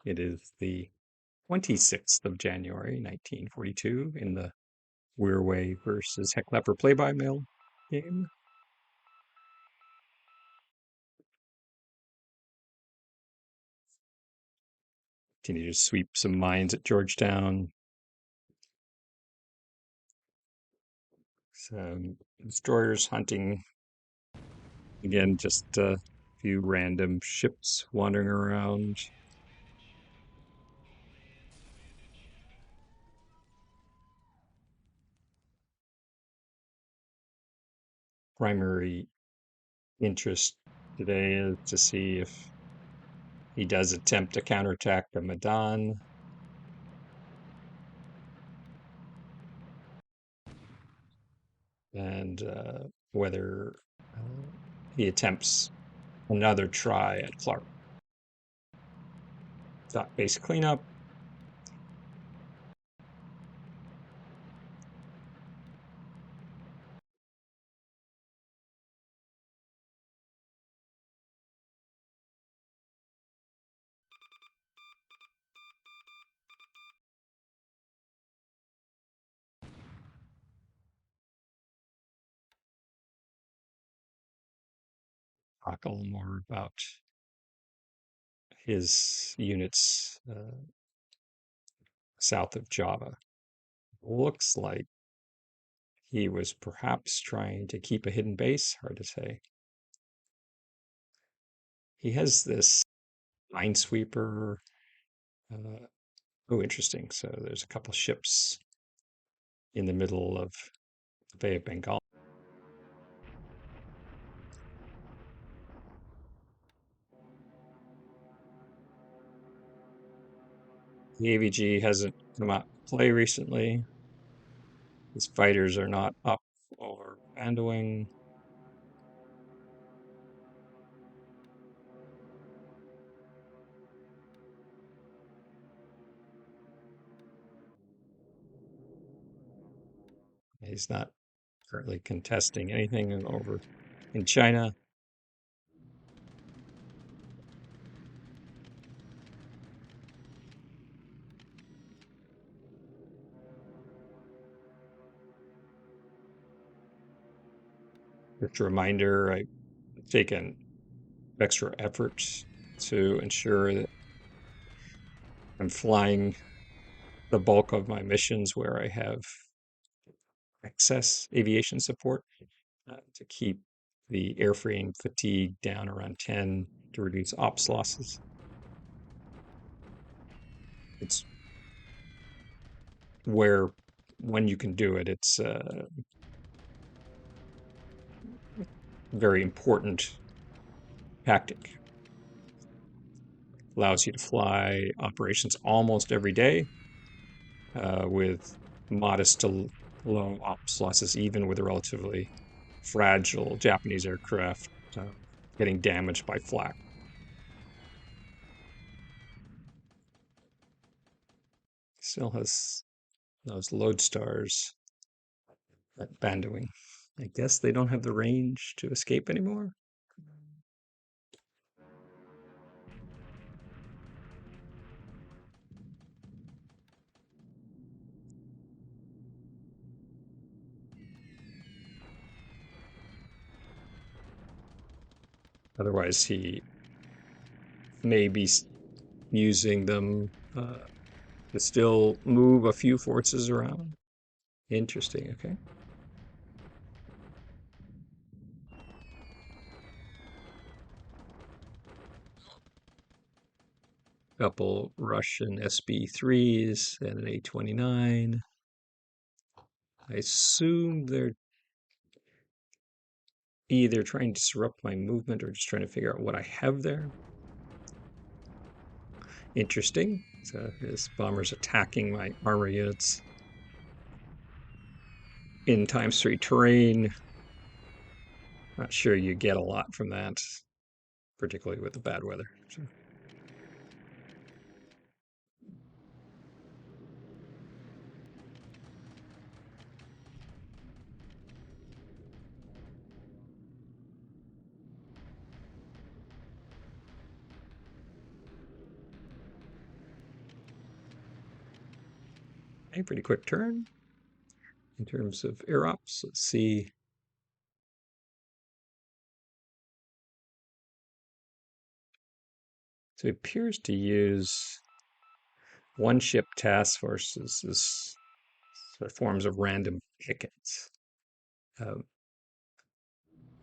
It is the 26th of January, 1942, in the Wirraway versus Heclapar play-by-mail game. Continue to sweep some mines at Georgetown. Some destroyers hunting. Again, just a few random ships wandering around. Primary interest today is to see if he does attempt to counterattack the Medan. And whether he attempts another try at Clark. Dot base cleanup. Talk a little more about his units south of Java. Looks like he was perhaps trying to keep a hidden base. Hard to say. He has this minesweeper. Oh, interesting. So there's a couple ships in the middle of the Bay of Bengal. The AVG hasn't come out to play recently. His fighters are not up or bandoing. He's not currently contesting anything over in China. Just a reminder, I've taken extra effort to ensure that I'm flying the bulk of my missions where I have excess aviation support to keep the airframe fatigue down around 10 to reduce ops losses. It's where, when you can do it, it's very important tactic. Allows you to fly operations almost every day with modest to low ops losses, even with a relatively fragile Japanese aircraft getting damaged by flak. Still has those lodestars at bandoing. I guess they don't have the range to escape anymore. Otherwise, he may be using them to still move a few forces around. Interesting, okay. Couple Russian SB-3s and an A-29. I assume they're either trying to disrupt my movement or just trying to figure out what I have there. Interesting. So this bomber's attacking my armor units in ×3 terrain. Not sure you get a lot from that, particularly with the bad weather. So. Okay, pretty quick turn. In terms of air ops, let's see. So he appears to use one ship task forces as sort of forms of random pickets. Um,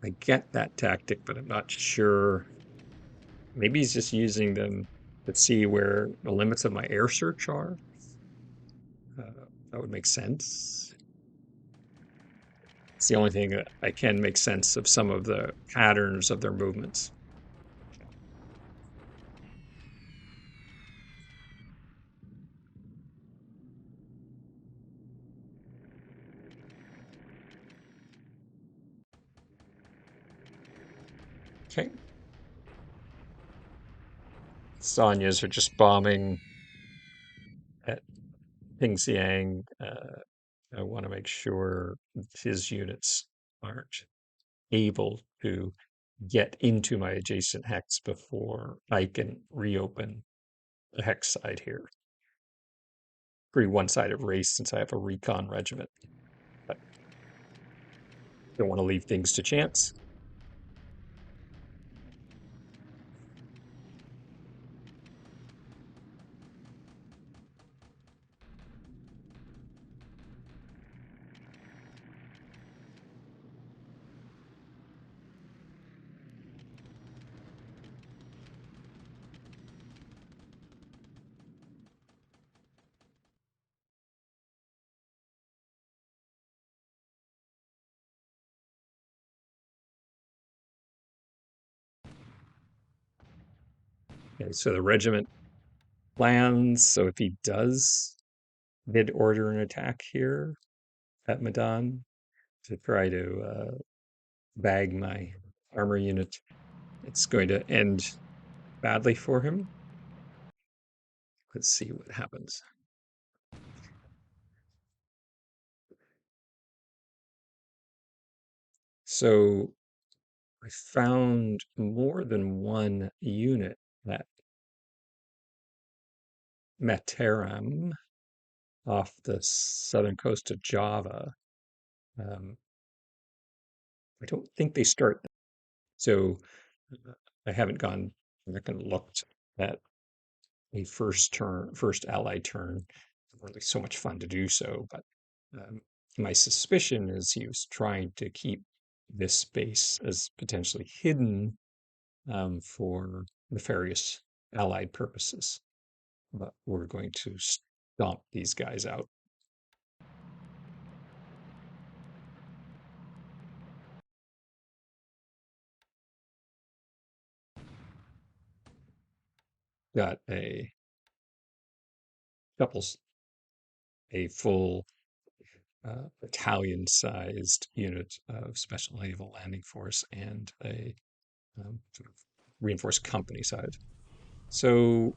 I get that tactic, but I'm not sure. Maybe he's just using them to see where the limits of my air search are. That would make sense. It's the only thing that I can make sense of some of the patterns of their movements. Okay. Sanyas are just bombing at Pingxiang. I want to make sure his units aren't able to get into my adjacent hex before I can reopen the hex side here. Pretty one-sided race since I have a recon regiment. But don't want to leave things to chance. Okay, so the regiment plans. So if he does mid-order an attack here at Medan to try to bag my armor unit, it's going to end badly for him. Let's see what happens. So I found more than one unit at Mataram off the southern coast of Java. Um, I don't think they start. So I haven't gone back and looked at a first allied turn. It's really so much fun to do so, but um, my suspicion is he was trying to keep this space as potentially hidden for nefarious allied purposes. But we're going to stomp these guys out. Got a couples, a full battalion-sized unit of Special Naval Landing Force and a sort of reinforced company side. So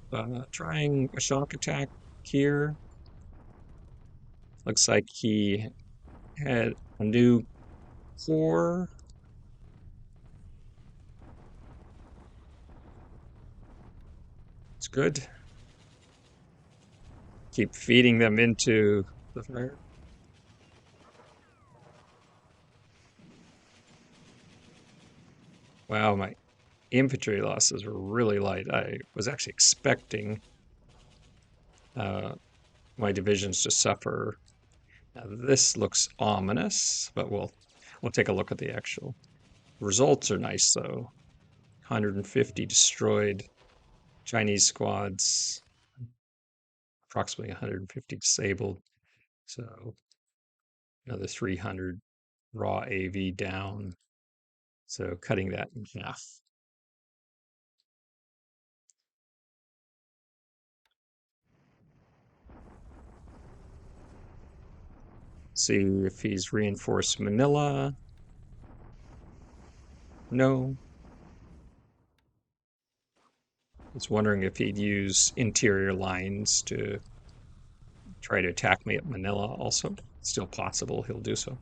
trying a shock attack here. Looks like he had a new core. It's good. Keep feeding them into the fire. Wow, my infantry losses were really light. I was actually expecting uh, my divisions to suffer. Now, this looks ominous, but we'll take a look at the actual results. Are nice though. 150 destroyed Chinese squads, approximately 150 disabled. So another 300 raw AV down. So cutting that in half. See if he's reinforced Manila. No. I was wondering if he'd use interior lines to try to attack me at Manila also. Still possible he'll do so.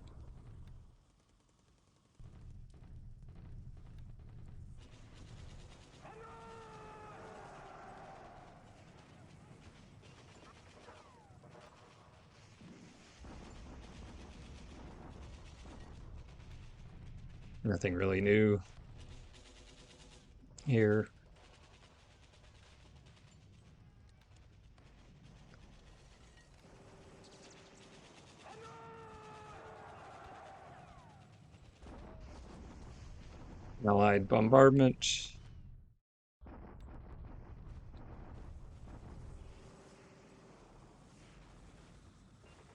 Nothing really new here. Allied bombardment.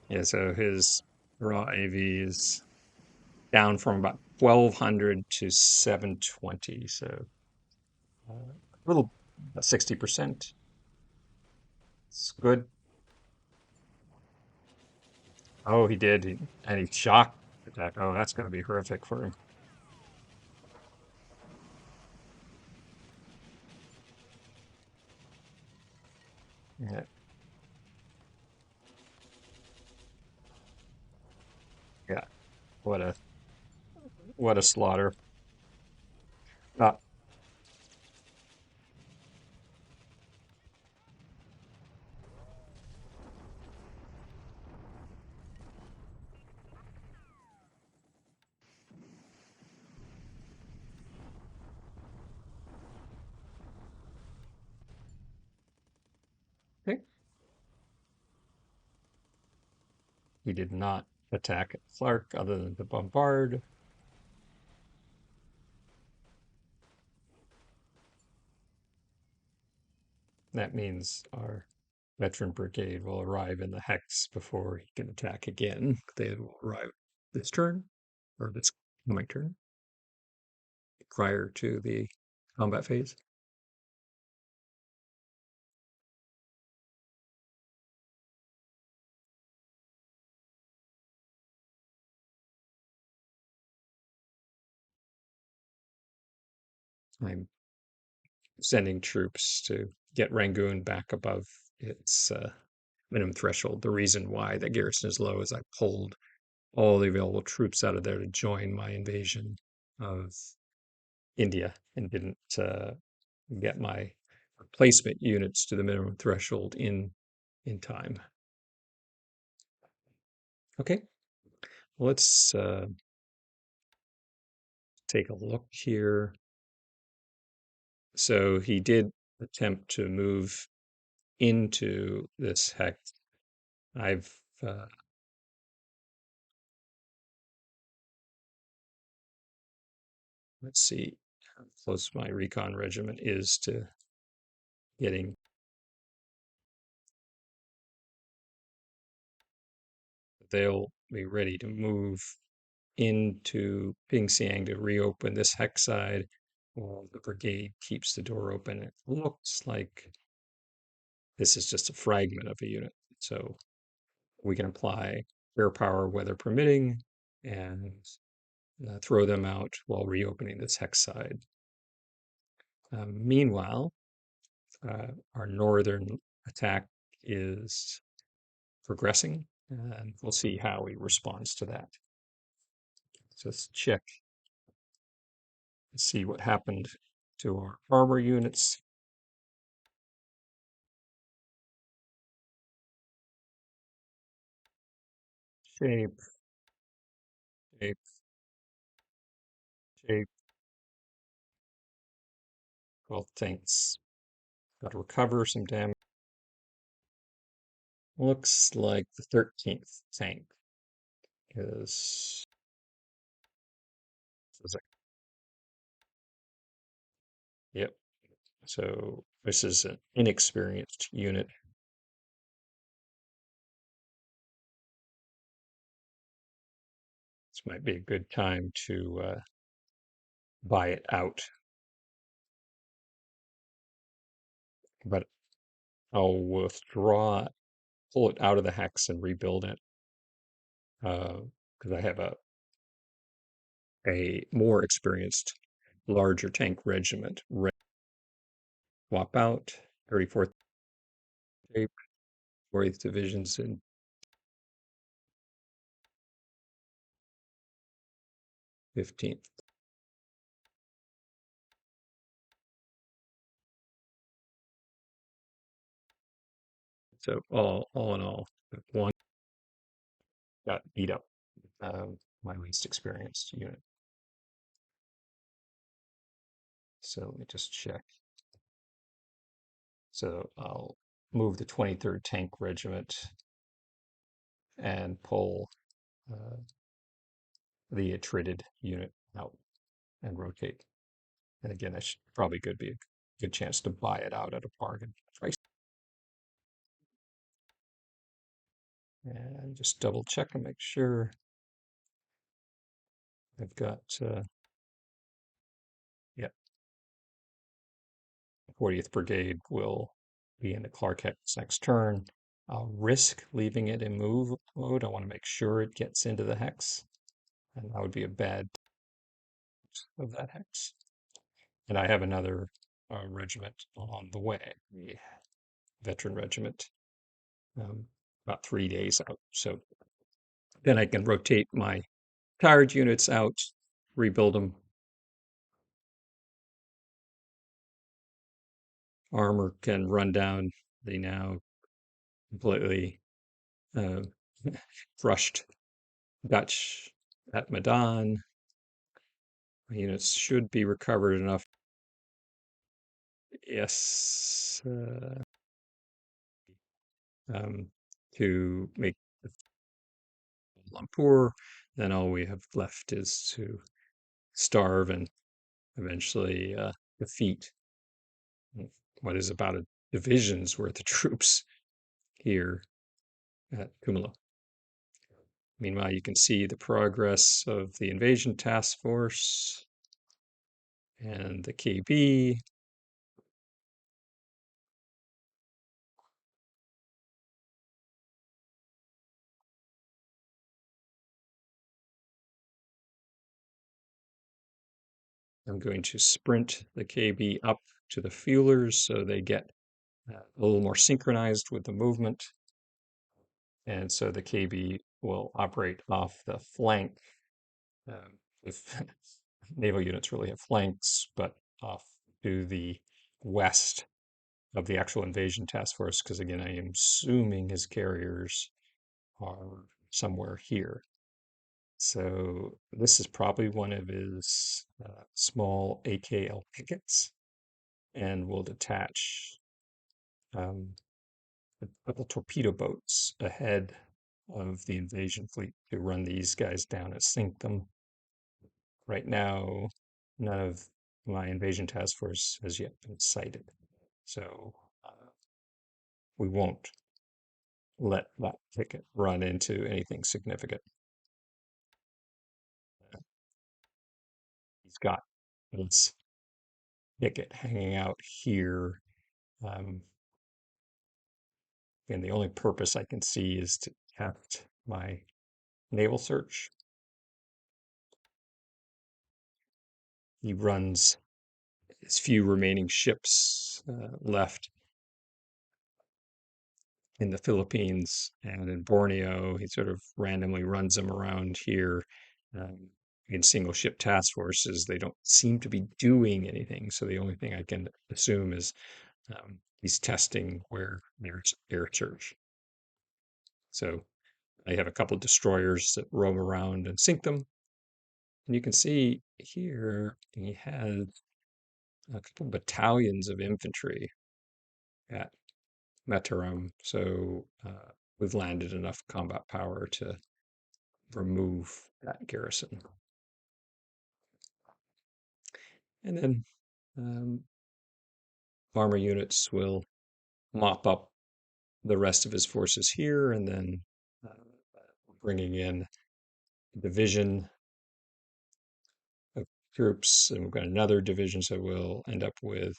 Yeah, so his raw AV is down from about 1200 to 720. So a little, 60%. It's good. Oh, he did. And he shocked attack. Oh, that's going to be horrific for him. Yeah, yeah. What a what a slaughter. Uh, okay. He did not attack Clark other than to bombard. That means our veteran brigade will arrive in the hex before he can attack again. They will arrive this turn, or this coming turn, prior to the combat phase. I'm sending troops to get Rangoon back above its minimum threshold. The reason why that garrison is low is I pulled all the available troops out of there to join my invasion of India and didn't get my replacement units to the minimum threshold in time. Okay, let's take a look here. So he did attempt to move into this hex. I've let's see how close my recon regiment is to getting. They'll be ready to move into Ping Siang to reopen this hex side while the brigade keeps the door open. It looks like this is just a fragment of a unit. So we can apply air power, weather permitting, and throw them out while reopening this hex side. Meanwhile, our northern attack is progressing, and we'll see how he responds to that. So let's check and see what happened to our armor units. Shape, shape, shape. Well, thanks. Got to recover some damage. Looks like the 13th tank is, yep. So this is an inexperienced unit. This might be a good time to buy it out, but I'll withdraw, pull it out of the hex and rebuild it because I have a more experienced, larger tank regiment. Swap out 34th shape, 40th divisions in 15th. So all in all, one got beat up. My least experienced unit. So let me just check. So I'll move the 23rd Tank Regiment and pull uh, the attrited unit out and rotate. And again, that should probably could be a good chance to buy it out at a bargain price. And just double check and make sure I've got, yeah, 40th Brigade will be in the Clark Hex next turn. I'll risk leaving it in move mode. I want to make sure it gets into the hex, and that would be a bad of that hex. And I have another regiment on the way, the veteran regiment, um, about 3 days out. So then I can rotate my tired units out, rebuild them. Armor can run down the now completely uh, crushed Dutch at Medan. My units should be recovered enough. Yes, um, to make Lumpur. Then all we have left is to starve and eventually defeat what is about a division's worth of troops here at Kumala. Meanwhile, you can see the progress of the invasion task force and the KB. I'm going to sprint the KB up to the fuelers so they get a little more synchronized with the movement. And so the KB will operate off the flank. If naval units really have flanks, but off to the west of the actual invasion task force, because again, I am assuming his carriers are somewhere here. So this is probably one of his small AKL pickets, and we'll detach um, a couple torpedo boats ahead of the invasion fleet to run these guys down and sink them. Right now, none of my invasion task force has yet been sighted, so we won't let that picket run into anything significant. He's got his picket hanging out here. Um, and the only purpose I can see is to test my naval search. He runs his few remaining ships left in the Philippines and in Borneo. He sort of randomly runs them around here in single ship task forces. They don't seem to be doing anything. So the only thing I can assume is he's testing where there's air search. So I have a couple of destroyers that roam around and sink them. And you can see here he has a couple battalions of infantry at Mataram. So we've landed enough combat power to remove that garrison. And then armor units will mop up the rest of his forces here, and then uh, bringing in a division of troops, and we've got another division, so we'll end up with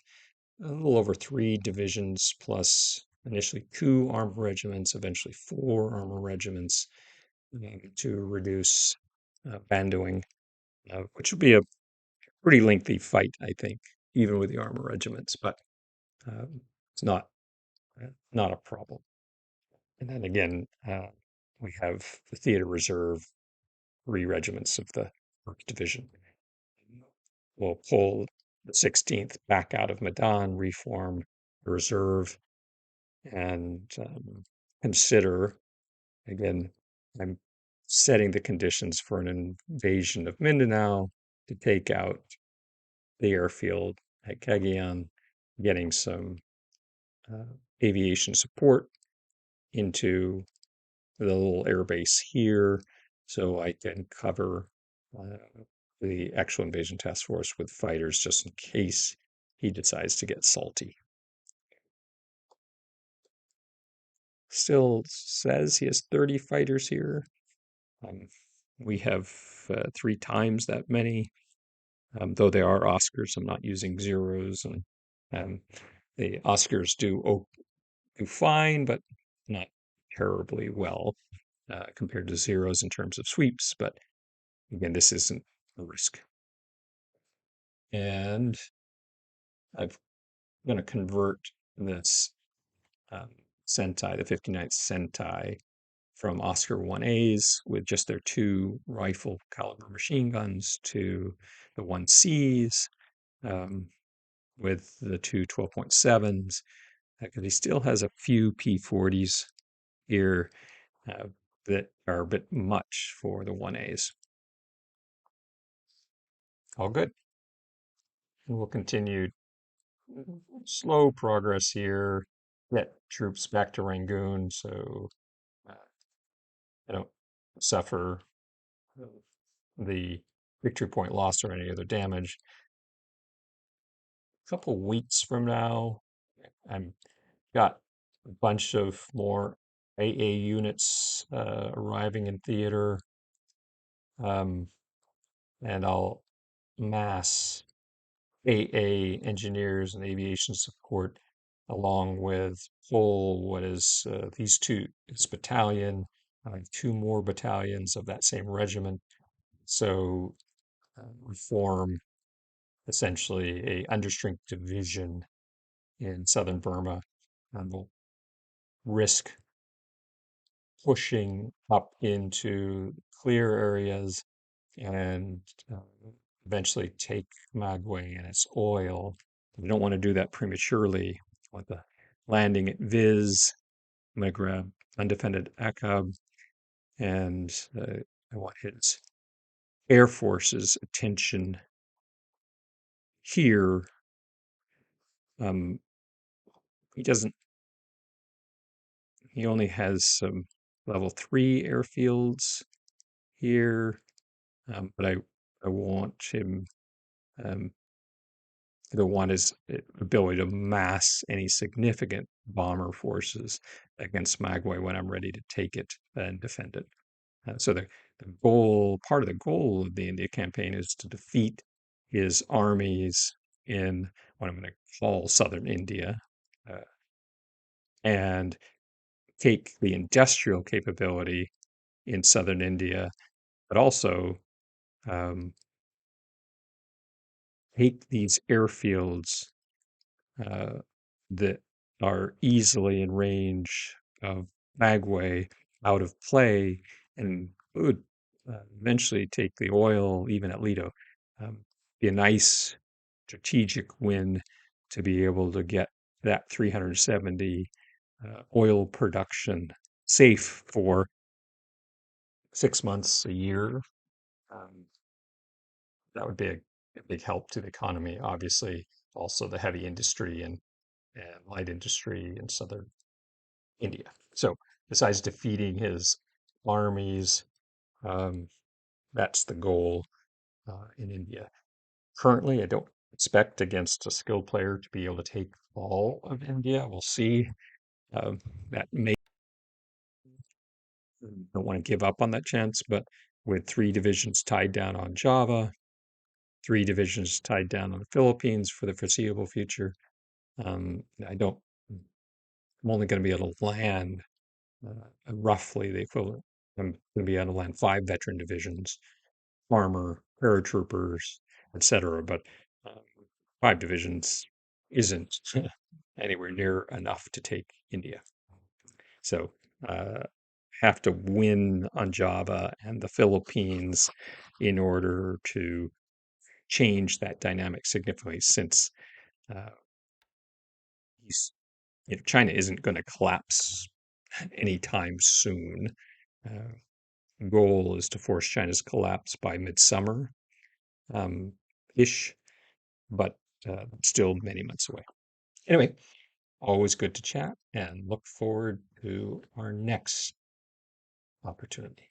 a little over 3 divisions plus initially 2 armor regiments, eventually 4 armor regiments to reduce bandoing, which will be a pretty lengthy fight, I think, even with the armor regiments, but it's not a problem. And then again, we have the theater reserve, 3 regiments of the 1st Division. We'll pull the 16th back out of Medan, reform the reserve, and consider, again, I'm setting the conditions for an invasion of Mindanao to take out the airfield at Cagayan, getting some uh, aviation support into the little airbase here so I can cover uh, the actual invasion task force with fighters just in case he decides to get salty. Still says he has 30 fighters here. Um, we have 3 times that many, though they are Oscars. I'm not using zeros, and um, the Oscars do fine, but not terribly well compared to zeros in terms of sweeps. But again, this isn't a risk. And I'm going to convert this um, Sentai, the 59th Sentai, from Oscar 1As with just their 2 rifle caliber machine guns to the 1Cs with the 2 12.7s, because he still has a few P40s here uh, that are a bit much for the 1As. All good. And we'll continue slow progress here, get troops back to Rangoon so uh, I don't suffer the victory point loss or any other damage. A couple weeks from now, I'm got a bunch of more AA units arriving in theater, um, and I'll mass AA engineers and aviation support along with whole what is this battalion, 2 more battalions of that same regiment. So we form essentially a understrength division in southern Burma, and will risk pushing up into clear areas and uh, eventually take Magway and its oil. We don't want to do that prematurely. I want the landing at Viz. I'm going to grab undefended Akab, and I want his Air Force's attention here. He doesn't. He only has some level 3 airfields here, but I want him. Um, the one is ability to mass any significant bomber forces against Magway when I'm ready to take it and defend it. So the goal, part of the goal of the India campaign, is to defeat his armies in what I'm going to call southern India, uh, and take the industrial capability in southern India, but also um, take these airfields uh, that are easily in range of Magway out of play, and would eventually take the oil even at Lido. Be a nice strategic win to be able to get that 370 oil production safe for 6 months, a year. Um, that would be a big help to the economy. Obviously, also the heavy industry and light industry in southern India. So, besides defeating his armies, um, that's the goal in India. Currently, I don't expect against a skilled player to be able to take all of India. We'll see. That may don't want to give up on that chance, but with 3 divisions tied down on Java, 3 divisions tied down on the Philippines for the foreseeable future, I don't. I'm only going to be able to land roughly the equivalent. I'm going to be able to land 5 veteran divisions, armor, paratroopers, etc. But um, 5 divisions isn't anywhere near enough to take India. So uh, have to win on Java and the Philippines in order to change that dynamic significantly. Since uh, China isn't going to collapse anytime soon. Uh, Goal is to force China's collapse by midsummer ish, but still many months away. Anyway, always good to chat and look forward to our next opportunity.